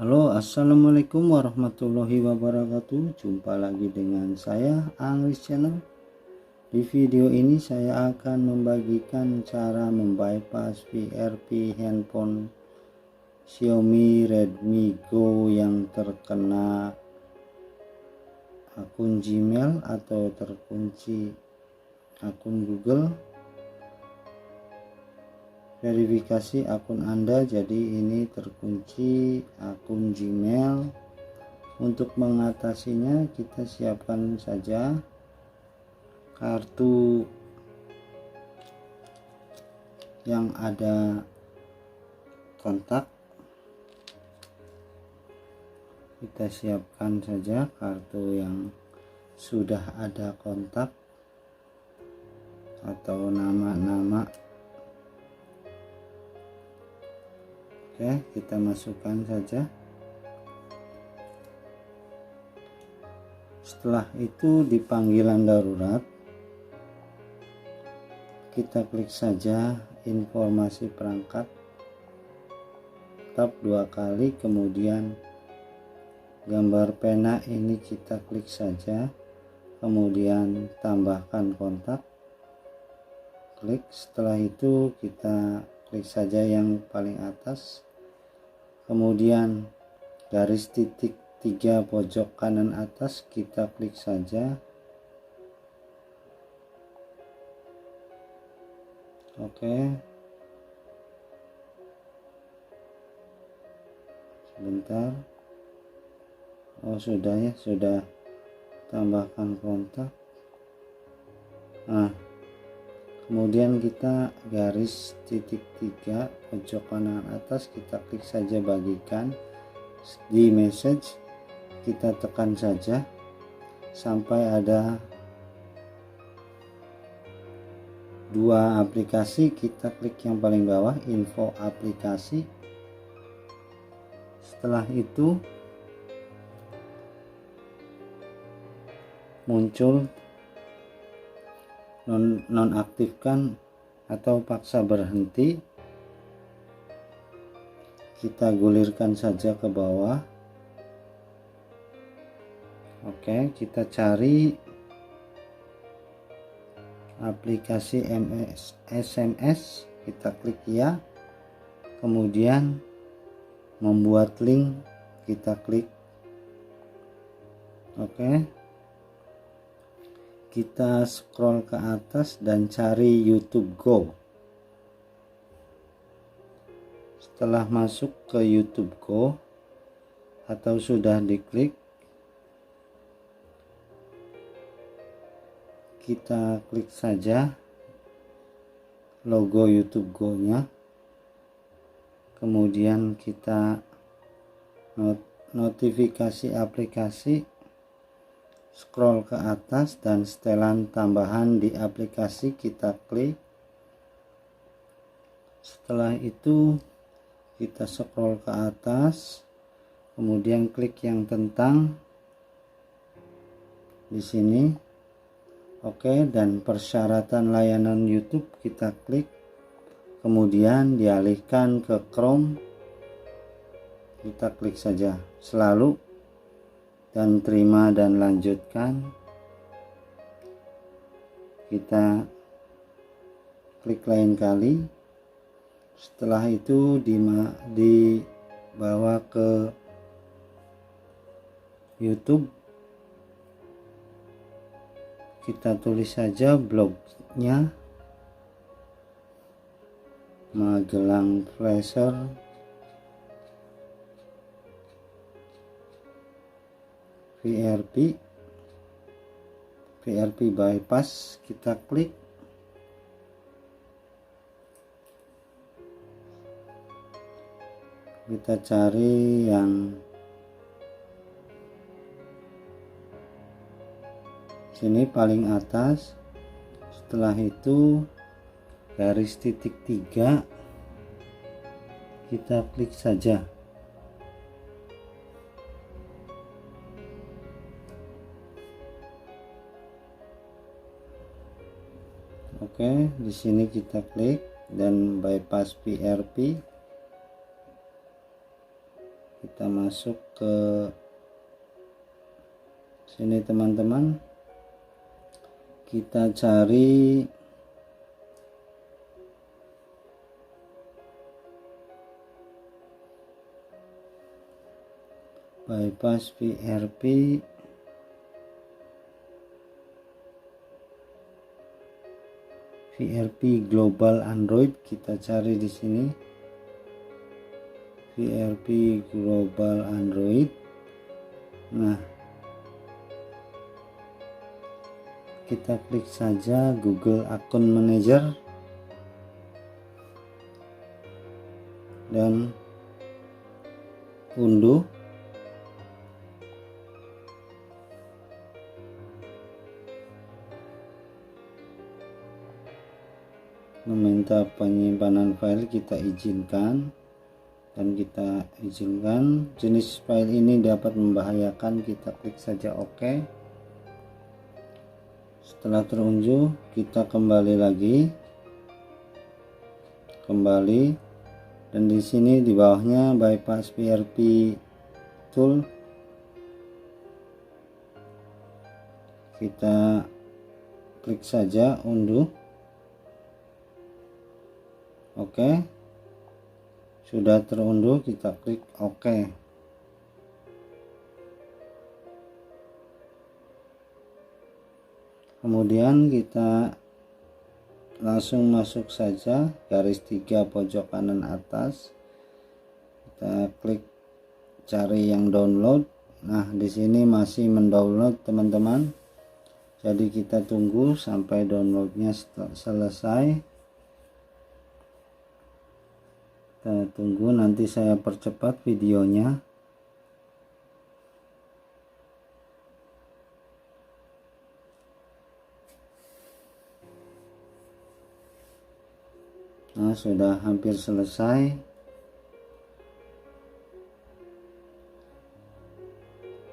Halo, assalamualaikum warahmatullahi wabarakatuh. Jumpa lagi dengan saya Angris Channel. Di video ini saya akan membagikan cara membypass VRP handphone Xiaomi Redmi Go yang terkena akun Gmail atau terkunci akun Google. Verifikasi akun Anda, jadi ini terkunci akun Gmail. Untuk mengatasinya, kita siapkan saja kartu yang ada kontak. Kita siapkan saja kartu yang sudah ada kontak atau nama-nama. Oke, kita masukkan saja. Setelah itu di panggilan darurat kita klik saja informasi perangkat, tap 2 kali, kemudian gambar pena ini kita klik saja, kemudian tambahkan kontak, klik. Setelah itu kita klik saja yang paling atas, kemudian garis titik 3 pojok kanan atas kita klik saja. Oke, sebentar. Oh, sudah ya, sudah tambahkan kontak. Nah, kemudian kita garis titik 3 pojok kanan atas kita klik saja bagikan. Di message kita tekan saja sampai ada 2 aplikasi, kita klik yang paling bawah, info aplikasi. Setelah itu muncul nonaktifkan atau paksa berhenti. Kita gulirkan saja ke bawah. Oke, kita cari aplikasi SMS, kita klik ya, kemudian membuat link kita klik. Oke, kita scroll ke atas dan cari YouTube Go. Setelah masuk ke YouTube Go atau sudah diklik, kita klik saja logo YouTube Go nya, kemudian kita notifikasi aplikasi, scroll ke atas dan setelan tambahan di aplikasi kita klik. Setelah itu kita scroll ke atas, kemudian klik yang tentang di sini. Oke, dan persyaratan layanan YouTube kita klik, kemudian dialihkan ke Chrome, kita klik saja selalu dan terima dan lanjutkan. Kita klik lain kali. Setelah itu dibawa ke YouTube, kita tulis saja blognya Magelang Flasher VRP bypass, kita klik. Kita cari yang sini paling atas. Setelah itu garis titik 3 kita klik saja. Oke, di sini kita klik dan bypass VRP. kita masuk ke sini teman-teman, kita cari bypass VRP Global Android, kita cari di sini VRP Global Android. Nah, kita klik saja Google Account Manager dan unduh. Meminta penyimpanan file, kita izinkan, dan kita izinkan. Jenis file ini dapat membahayakan, kita klik saja OK. Setelah terunduh, kita kembali lagi, dan di sini di bawahnya bypass VRP tool, kita klik saja unduh. Oke, sudah terunduh, kita klik OK. Kemudian kita langsung masuk saja garis 3 pojok kanan atas, kita klik cari yang download. Nah, di sini masih mendownload teman-teman, jadi kita tunggu sampai downloadnya selesai. Kita tunggu, nanti saya percepat videonya. Nah, sudah hampir selesai.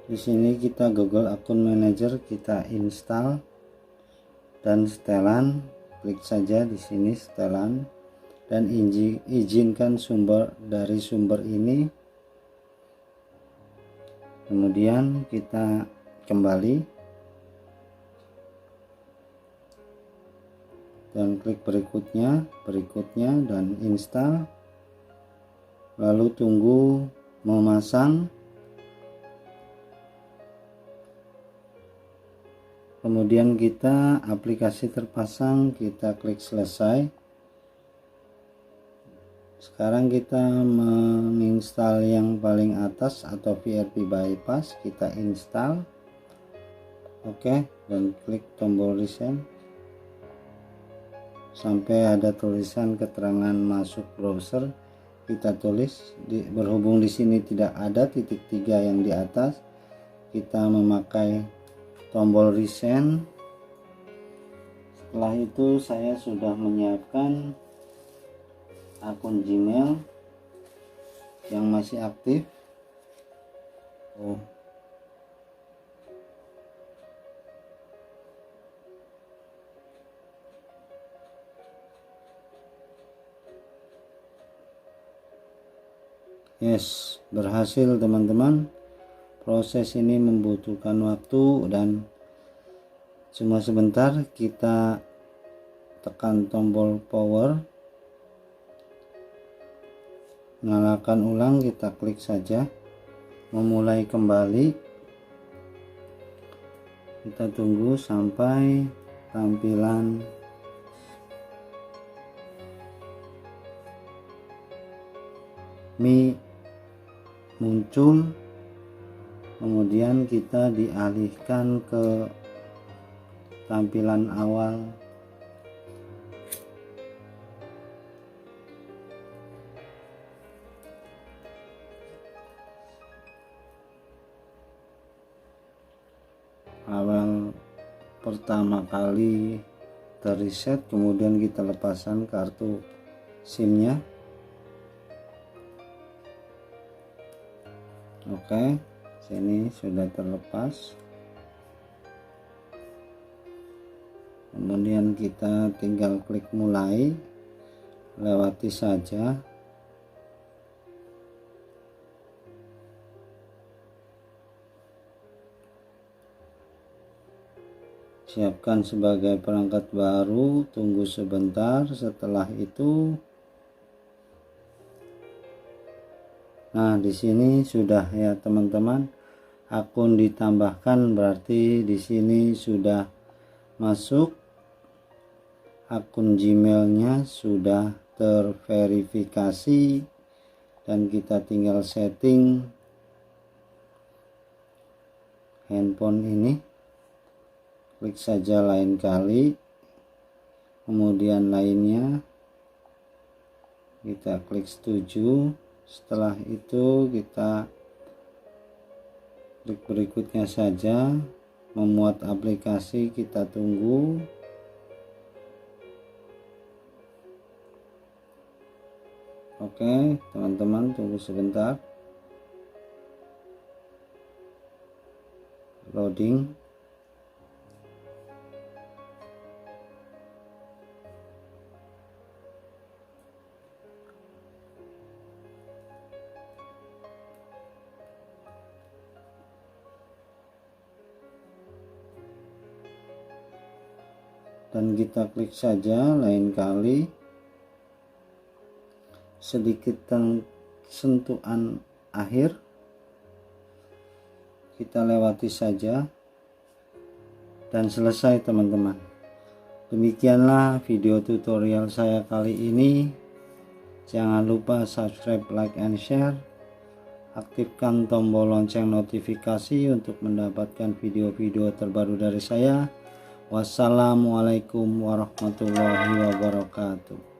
Di sini kita Google Account Manager, kita install dan setelan, klik saja di sini setelan dan izinkan sumber dari sumber ini. Kemudian kita kembali dan klik berikutnya dan install, lalu tunggu memasang. Kemudian kita aplikasi terpasang, kita klik selesai. Sekarang kita menginstal yang paling atas atau VRP bypass, kita install. Oke, dan klik tombol resend sampai ada tulisan keterangan masuk browser. Kita tulis, berhubung di sini tidak ada titik 3 yang di atas, kita memakai tombol resend. Setelah itu saya sudah menyiapkan akun Gmail yang masih aktif. Yes, berhasil teman-teman. Proses ini membutuhkan waktu dan cuma sebentar. Kita tekan tombol power, nyalakan ulang, kita klik saja memulai kembali. Kita tunggu sampai tampilan Mi muncul, kemudian kita dialihkan ke tampilan awal. Pertama kali terreset, kemudian kita lepaskan kartu SIM-nya. Oke, sini sudah terlepas. Kemudian kita tinggal klik mulai, lewati saja. siapkan sebagai perangkat baru, tunggu sebentar. Setelah itu, nah di sini sudah ya teman-teman, akun ditambahkan, berarti di sini sudah masuk, akun Gmailnya sudah terverifikasi, dan kita tinggal setting handphone ini. Klik saja lain kali, kemudian lainnya kita klik setuju. Setelah itu kita klik berikutnya saja, memuat aplikasi, kita tunggu. Oke teman-teman, tunggu sebentar, loading. Dan kita klik saja lain kali, sedikit sentuhan akhir kita lewati saja, dan selesai teman-teman. Demikianlah video tutorial saya kali ini. Jangan lupa subscribe, like, and share. Aktifkan tombol lonceng notifikasi untuk mendapatkan video-video terbaru dari saya. Wassalamualaikum warahmatullahi wabarakatuh.